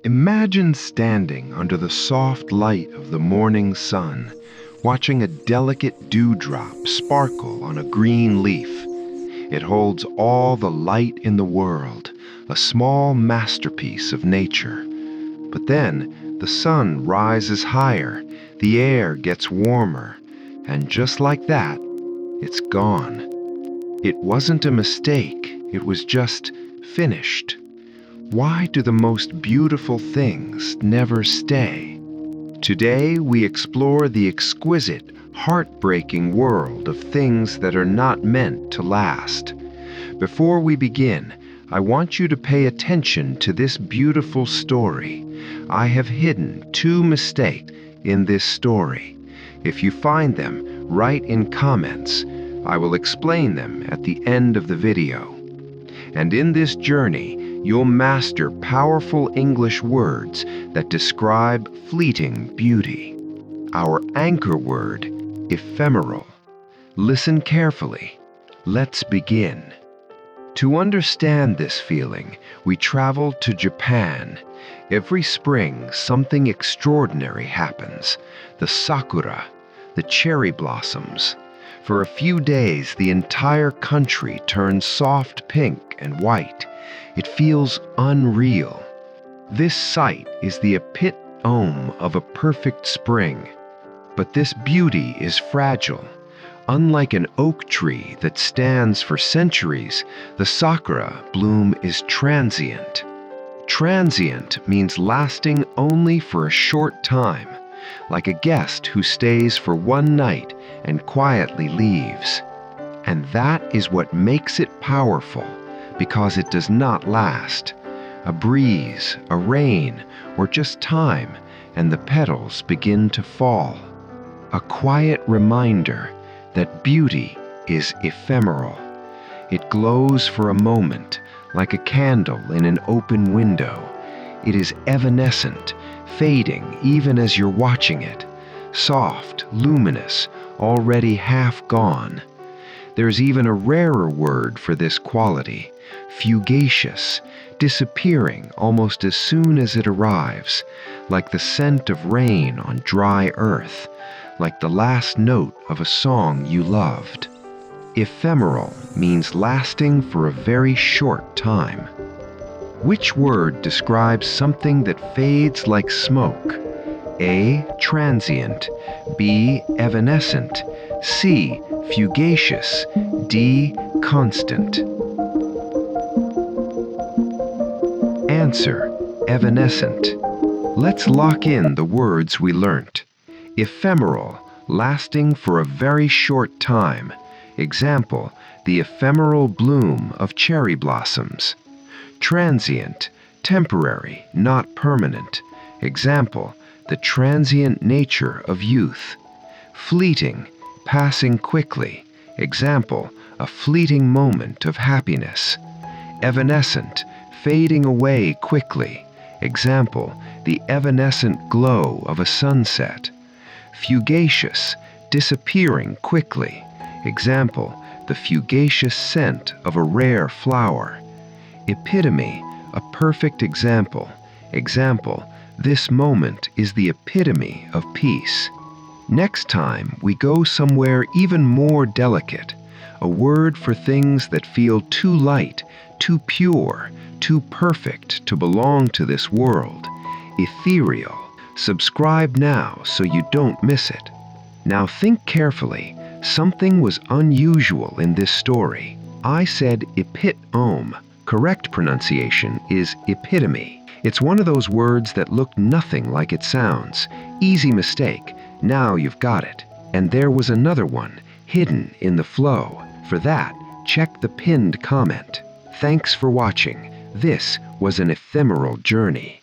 Imagine standing under the soft light of the morning sun, watching a delicate dewdrop sparkle on a green leaf. It holds all the light in the world, a small masterpiece of nature. But then the sun rises higher, the air gets warmer, and just like that, it's gone. It wasn't a mistake, it was just finished. Why do the most beautiful things never stay? Today we explore the exquisite, heartbreaking world of things that are not meant to last. Before we begin, I want you to pay attention to this beautiful story. I have hidden 2 mistakes in this story. If you find them, write in comments. I will explain them at the end of the video. And in this journey, you'll master powerful English words that describe fleeting beauty. Our anchor word, ephemeral. Listen carefully. Let's begin. To understand this feeling, we travel to Japan. Every spring, something extraordinary happens. The sakura, the cherry blossoms. For a few days, the entire country turns soft pink and white. It feels unreal. This sight is the epitome of a perfect spring. But this beauty is fragile. Unlike an oak tree that stands for centuries, the sakura bloom is transient. Transient means lasting only for a short time, like a guest who stays for one night and quietly leaves. And that is what makes it powerful, because it does not last. A breeze, a rain, or just time, and the petals begin to fall. A quiet reminder that beauty is ephemeral. It glows for a moment, like a candle in an open window. It is evanescent, fading even as you're watching it. Soft, luminous, already half gone. There's even a rarer word for this quality, fugacious, disappearing almost as soon as it arrives, like the scent of rain on dry earth, like the last note of a song you loved. Ephemeral means lasting for a very short time. Which word describes something that fades like smoke? A. Transient. B. Evanescent. C. Fugacious. D. Constant. Answer: evanescent. Let's lock in the words we learnt. Ephemeral, lasting for a very short time. Example: the ephemeral bloom of cherry blossoms. Transient, temporary, not permanent. Example: the transient nature of youth. Fleeting, passing quickly. Example: a fleeting moment of happiness. Evanescent, fading away quickly. Example: the evanescent glow of a sunset. Fugacious, disappearing quickly. Example: the fugacious scent of a rare flower. Epitome, a perfect example. Example: this moment is the epitome of peace. Next time, we go somewhere even more delicate, a word for things that feel too light, too pure, too perfect to belong to this world. Ethereal. Subscribe now so you don't miss it. Now think carefully. Something was unusual in this story. I said epitome. Correct pronunciation is epitome. It's one of those words that look nothing like it sounds. Easy mistake. Now you've got it. And there was another one, hidden in the flow. For that, check the pinned comment. Thanks for watching. This was an ephemeral journey.